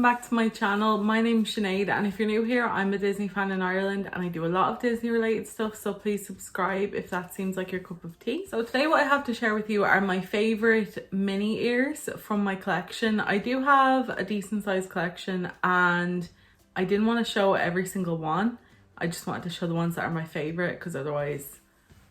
back to my channel. My name's Sinead, and if you're new here, I'm a Disney fan in Ireland and I do a lot of Disney related stuff, so please subscribe if that seems like your cup of tea. So today what I have to share with you are my favourite mini ears from my collection. I do have a decent sized collection and I didn't want to show every single one. I just wanted to show the ones that are my favourite because otherwise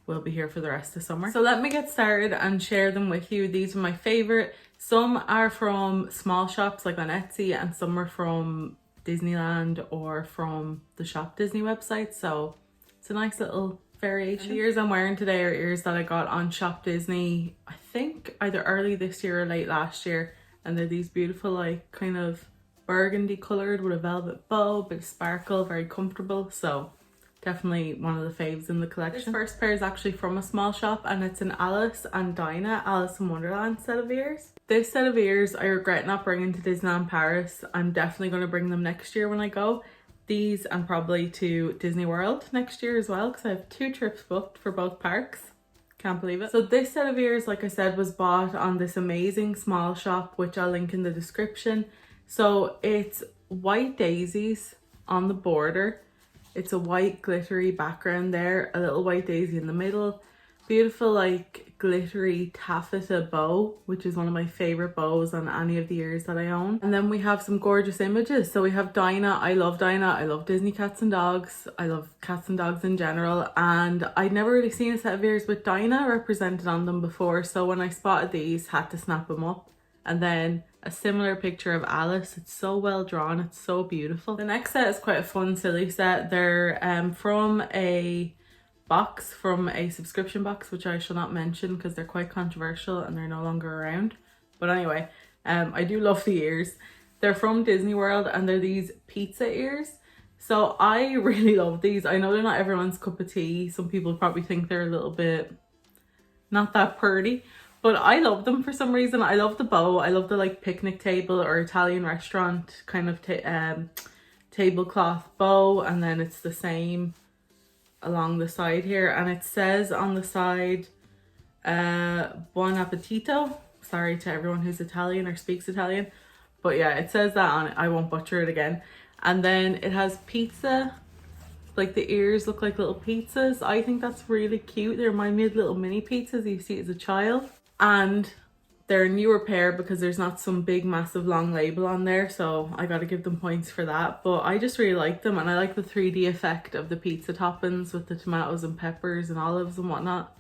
we'll be here for the rest of summer. So let me get started and share them with you. These are my favourite. Some are from small shops like on Etsy and some are from Disneyland or from the Shop Disney website. So it's a nice little variation. The ears I'm wearing today are ears that I got on Shop Disney, I think either early this year or late last year. And they're these beautiful like kind of burgundy coloured with a velvet bow, bit of sparkle, very comfortable. So definitely one of the faves in the collection. This first pair is actually from a small shop and it's an Alice and Dinah Alice in Wonderland set of ears. This set of ears I regret not bringing to Disneyland Paris. I'm definitely going to bring them next year when I go. These and probably to Disney World next year as well because I have 2 trips booked for both parks. Can't believe it. So this set of ears, like I said, was bought on this amazing small shop which I'll link in the description. So it's white daisies on the border. It's a white glittery background there, a little white daisy in the middle, beautiful like glittery taffeta bow, which is one of my favorite bows on any of the ears that I own. And then we have some gorgeous images. So we have Dinah. I love Dinah. I love Disney cats and dogs. I love cats and dogs in general. And I'd never really seen a set of ears with Dinah represented on them before. So when I spotted these, had to snap them up. And then a similar picture of Alice. It's so well drawn. It's so beautiful. The next set is quite a fun, silly set. They're from a box, from a subscription box, which I shall not mention because they're quite controversial and they're no longer around. But anyway, I do love the ears. They're from Disney World and they're these pizza ears. So I really love these. I know they're not everyone's cup of tea. Some people probably think they're a little bit not that pretty. But I love them for some reason. I love the bow. I love the like picnic table or Italian restaurant kind of tablecloth bow. And then it's the same along the side here. And it says on the side, Buon appetito. Sorry to everyone who's Italian or speaks Italian. But yeah, it says that on it. I won't butcher it again. And then it has pizza. Like the ears look like little pizzas. I think that's really cute. They remind me of little mini pizzas you see as a child. And they're a newer pair because there's not some big massive long label on there, so I gotta give them points for that. But I just really like them and I like the 3D effect of the pizza toppings with the tomatoes and peppers and olives and whatnot.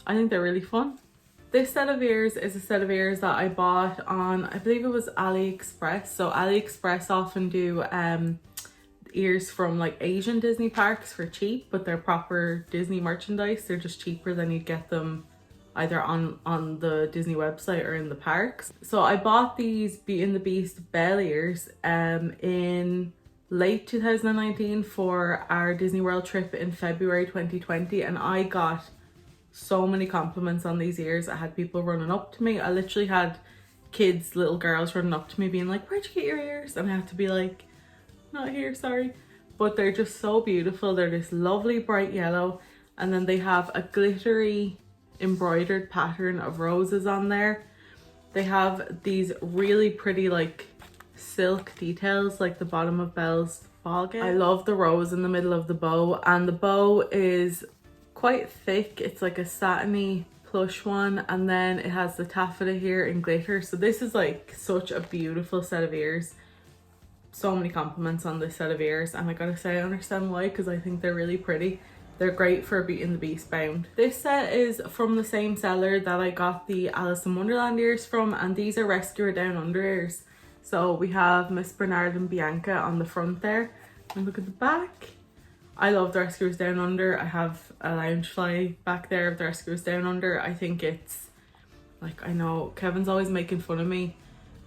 I think they're really fun. This set of ears is a set of ears that I bought on, I believe it was AliExpress. So AliExpress often do ears from like Asian Disney parks for cheap, but they're proper Disney merchandise. They're just cheaper than you'd get them either on the Disney website or in the parks. So I bought these Beauty and the Beast bell ears in late 2019 for our Disney World trip in February 2020, and I got so many compliments on these ears. I had people running up to me. I literally had kids, little girls running up to me being like, "Where'd you get your ears?" And I had to be like, "Not here, sorry." But they're just so beautiful. They're this lovely bright yellow and then they have a glittery embroidered pattern of roses on there. They have these really pretty like silk details like the bottom of Belle's ball gown. I love the rose in the middle of the bow, and the bow is quite thick. It's like a satiny plush one, and then it has the taffeta here in glitter. So this is like such a beautiful set of ears. So many compliments on this set of ears, and I gotta say I understand why, because I think they're really pretty. They're great for Beauty and the Beast bound. This set is from the same seller that I got the Alice in Wonderland ears from, and these are Rescuer Down Under ears. So we have Miss Bernard and Bianca on the front there, and look at the back. I love the Rescuers Down Under. I have a Loungefly back there of the Rescuers Down Under. I think it's like, I know Kevin's always making fun of me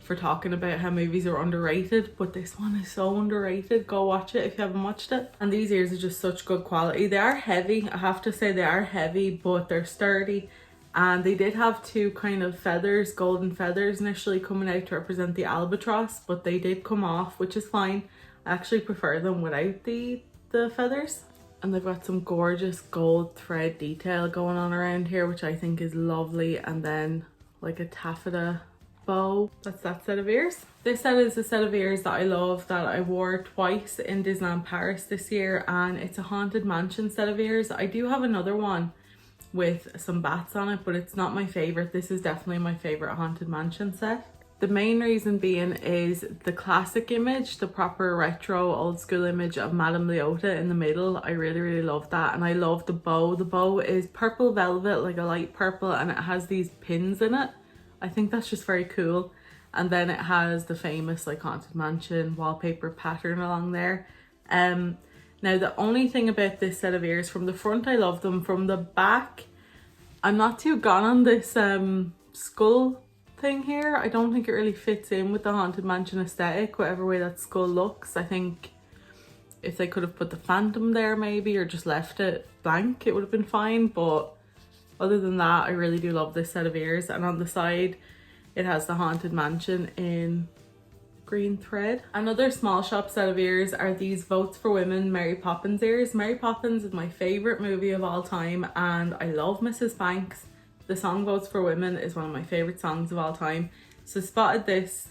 for talking about how movies are underrated, but this one is so underrated. Go watch it if you haven't watched it. And these ears are just such good quality. They are heavy, I have to say they are heavy, but they're sturdy. And they did have 2 kind of feathers, golden feathers initially coming out to represent the albatross, but they did come off, which is fine. I actually prefer them without the feathers. And they've got some gorgeous gold thread detail going on around here, which I think is lovely. And then like a taffeta bow. That's that set of ears. This set is a set of ears that I love, that I wore twice in Disneyland Paris this year, and it's a Haunted Mansion set of ears. I do have another one with some bats on it, but it's not my favorite. This is definitely my favorite Haunted Mansion set. The main reason being is the classic image, the proper retro old school image of Madame Leota in the middle. I really love that, and I love the bow. The bow is purple velvet, like a light purple, and it has these pins in it. I think that's just very cool. And then it has the famous like Haunted Mansion wallpaper pattern along there. Now the only thing about this set of ears, from the front I love them, from the back I'm not too gone on this skull thing here. I don't think it really fits in with the Haunted Mansion aesthetic, whatever way that skull looks. I think if they could have put the Phantom there maybe, or just left it blank, it would have been fine. But other than that, I really do love this set of ears. And on the side it has the Haunted Mansion in green thread. Another small shop set of ears are these Votes for Women Mary Poppins ears. Mary Poppins is my favorite movie of all time, and I love Mrs. Banks. The song Votes for Women is one of my favorite songs of all time. So spotted this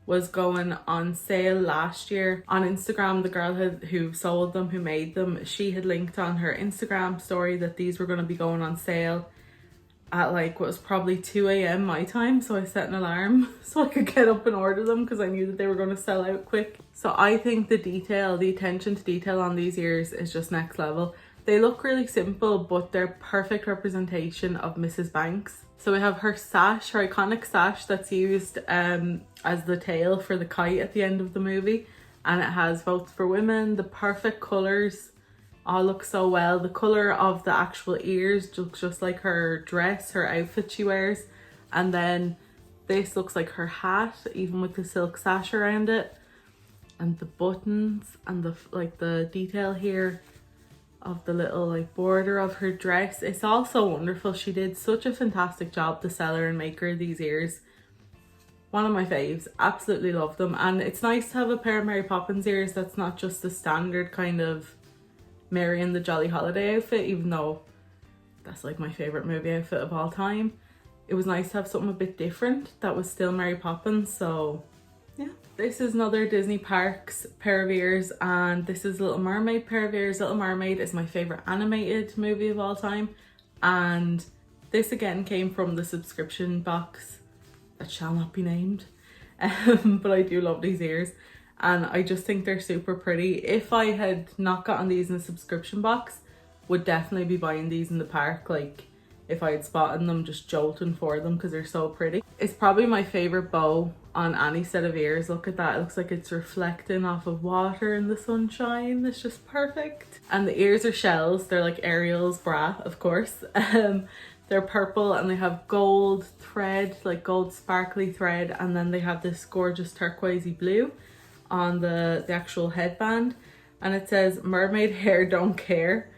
was going on sale last year on Instagram. The girl who sold them, who made them, she had linked on her Instagram story that these were going to be going on sale at like what was probably 2 a.m. my time. So I set an alarm so I could get up and order them, because I knew that they were going to sell out quick. So I think the detail, the attention to detail on these ears is just next level. They look really simple, but they're perfect representation of Mrs. Banks. So we have her sash, her iconic sash that's used as the tail for the kite at the end of the movie. And it has Votes for Women, the perfect colours. All look so well. The colour of the actual ears looks just like her dress, her outfit she wears. And then this looks like her hat, even with the silk sash around it. And the buttons and the detail here of the little like border of her dress. It's all so wonderful. She did such a fantastic job, the seller and maker of these ears. One of my faves. Absolutely love them. And it's nice to have a pair of Mary Poppins ears that's not just the standard kind of Marion the Jolly Holiday outfit, even though that's like my favorite movie outfit of all time. It was nice to have something a bit different that was still Mary Poppins. So yeah, this is another Disney Parks pair of ears, and this is Little Mermaid pair of ears. Little Mermaid is my favorite animated movie of all time, and this again came from the subscription box that shall not be named. But I do love these ears, and I just think they're super pretty. If I had not gotten these in the subscription box, would definitely be buying these in the park. Like if I had spotted them, just jolting for them because they're so pretty. It's probably my favorite bow on any set of ears. Look at that. It looks like it's reflecting off of water in the sunshine. It's just perfect. And the ears are shells. They're like Ariel's bra, of course. They're purple and they have gold thread, like gold sparkly thread. And then they have this gorgeous turquoisey blue on the actual headband, and it says Mermaid hair don't care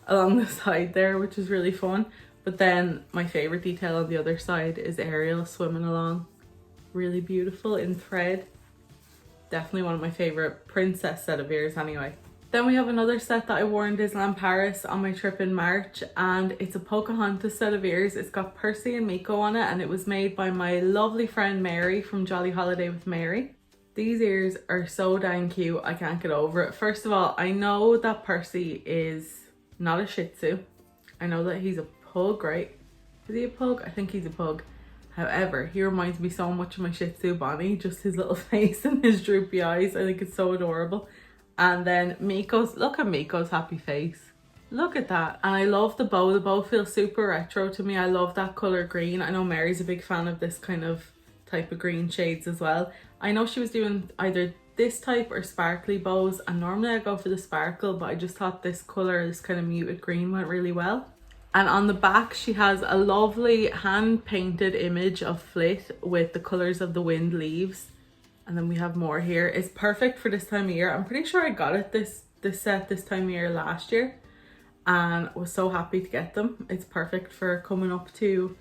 along the side there, which is really fun. But then my favorite detail on the other side is Ariel swimming along, really beautiful in thread. Definitely one of my favorite princess set of ears anyway. Then we have another set that I wore in Disneyland Paris on my trip in March, and it's a Pocahontas set of ears. It's got Percy and Miko on it, and it was made by my lovely friend Mary from Jolly Holiday with Mary. These ears are so dang cute. I can't get over it. First of all, I know that Percy is not a Shih Tzu. I know that he's a pug, right? Is he a pug? I think he's a pug. However, he reminds me so much of my Shih Tzu Bonnie. Just his little face and his droopy eyes. I think it's so adorable. And then Miko's, look at Miko's happy face. Look at that. And I love the bow. The bow feels super retro to me. I love that colour green. I know Mary's a big fan of this kind of type of green shades as well. I know she was doing either this type or sparkly bows, and normally I go for the sparkle, but I just thought this colour, this kind of muted green, went really well. And on the back she has a lovely hand painted image of Flit with the colours of the wind leaves. And then we have more here. It's perfect for this time of year. I'm pretty sure I got it this set this time of year last year, and was so happy to get them. It's perfect for coming up to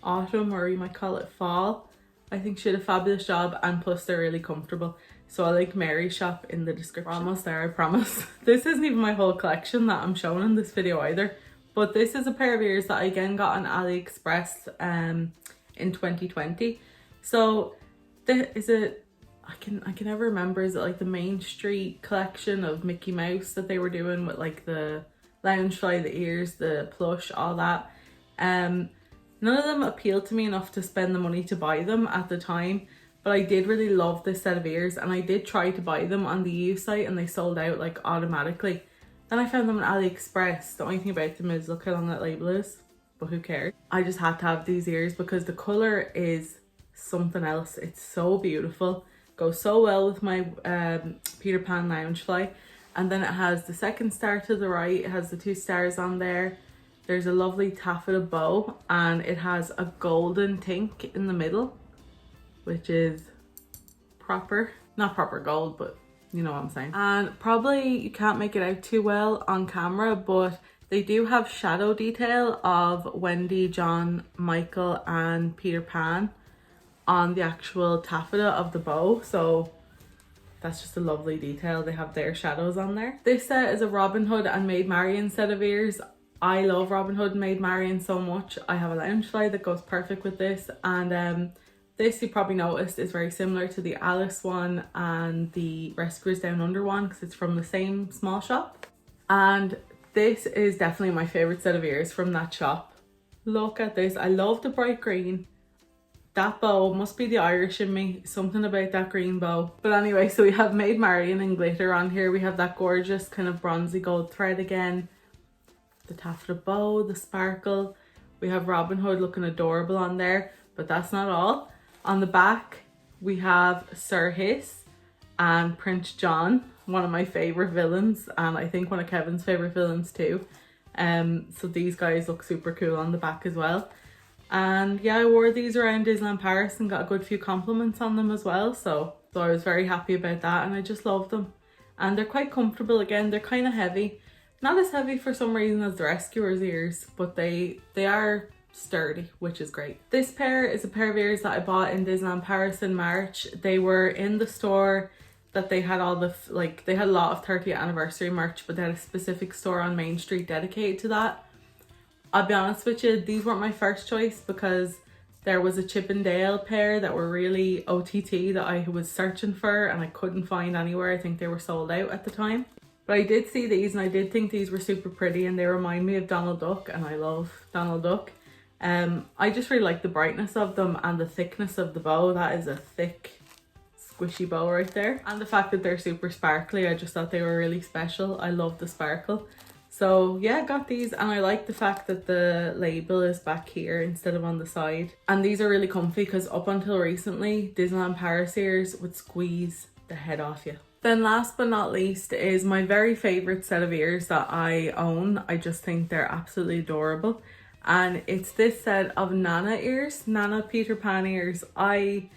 autumn, or you might call it fall. I think she did a fabulous job, and plus they're really comfortable. So I like Mary's shop in the description. We're almost there, I promise. This isn't even my whole collection that I'm showing in this video either. But this is a pair of ears that I again got on AliExpress in 2020. So Is it, I can never remember, is it like the Main Street collection of Mickey Mouse that they were doing with like the Loungefly, the ears, the plush, all that. None of them appealed to me enough to spend the money to buy them at the time, but I did really love this set of ears, and I did try to buy them on the EU site and they sold out like automatically. Then I found them on AliExpress. The only thing about them is look how long that label is, but who cares. I just had to have these ears because the colour is something else. It's so beautiful, goes so well with my Peter Pan Loungefly. And then it has the second star to the right, it has the 2 stars on there. There's a lovely taffeta bow, and it has a golden tink in the middle, which is proper, not proper gold, but you know what I'm saying. And probably you can't make it out too well on camera, but they do have shadow detail of Wendy, John, Michael and Peter Pan on the actual taffeta of the bow, so that's just a lovely detail. They have their shadows on there. This set is a Robin Hood and Maid Marion set of ears. I love Robin Hood and Maid Marion so much. I have a Loungefly that goes perfect with this, and this, you probably noticed, is very similar to the Alice one and the Rescuers Down Under one because it's from the same small shop. And this is definitely my favourite set of ears from that shop. Look at this. I love the bright green. That bow must be the Irish in me, something about that green bow. But anyway, so we have Maid Marion in glitter on here. We have that gorgeous kind of bronzy gold thread again, the taffeta bow, the sparkle. We have Robin Hood looking adorable on there, but that's not all. On the back we have Sir Hiss and Prince John, one of my favourite villains, and I think one of Kevin's favourite villains too. So these guys look super cool on the back as well. And yeah, I wore these around Disneyland Paris and got a good few compliments on them as well, so I was very happy about that, and I just love them. And they're quite comfortable again. They're kind of heavy, not as heavy for some reason as the Rescuers ears, but they are sturdy, which is great. This pair is a pair of ears that I bought in Disneyland Paris in March. They were in the store that they had all the, like, they had a lot of 30th anniversary merch, but they had a specific store on Main Street dedicated to that. I'll be honest with you, these weren't my first choice because there was a Chip and Dale pair that were really OTT that I was searching for and I couldn't find anywhere. I think they were sold out at the time. But I did see these and I did think these were super pretty, and they remind me of Donald Duck, and I love Donald Duck. I just really like the brightness of them and the thickness of the bow. That is a thick, squishy bow right there. And the fact that they're super sparkly, I just thought they were really special. I love the sparkle. So yeah, I got these, and I like the fact that the label is back here instead of on the side. And these are really comfy because up until recently, Disneyland Paris ears would squeeze the head off you. Then last but not least is my very favourite set of ears that I own. I just think they're absolutely adorable. And it's this set of Nana ears, Nana Peter Pan ears. I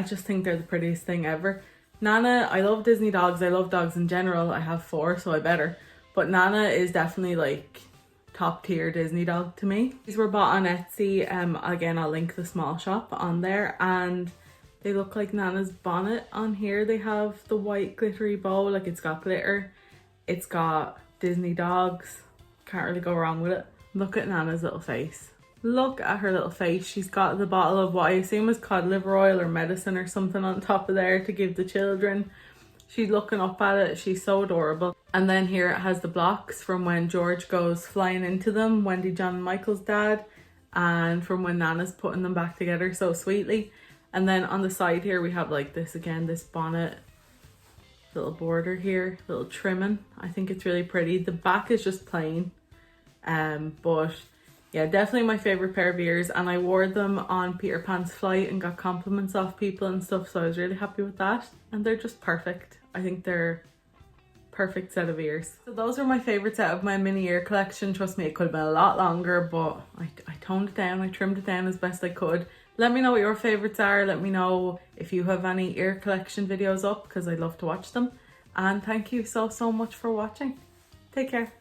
just think they're the prettiest thing ever. Nana, I love Disney dogs. I love dogs in general. I have 4, so I better. But Nana is definitely like top tier Disney dog to me. These were bought on Etsy. Again, I'll link the small shop on there, and they look like Nana's bonnet on here. They have the white glittery bow, like it's got glitter. It's got Disney dogs. Can't really go wrong with it. Look at Nana's little face. Look at her little face. She's got the bottle of what I assume is cod liver oil or medicine or something on top of there to give the children. She's looking up at it. She's so adorable. And then here it has the blocks from when George goes flying into them, Wendy, John and Michael's dad, and from when Nana's putting them back together so sweetly. And then on the side here we have like this again, this bonnet, little border here, little trimming. I think it's really pretty. The back is just plain, but yeah, definitely my favorite pair of ears, and I wore them on Peter Pan's flight and got compliments off people and stuff, so I was really happy with that. And they're just perfect. I think they're perfect set of ears. So those are my favorites out of my mini ear collection. Trust me, it could have been a lot longer, but I toned it down, I trimmed it down as best I could. Let me know what your favorites are. Let me know if you have any ear collection videos up, because I'd love to watch them. And thank you so much for watching. Take care.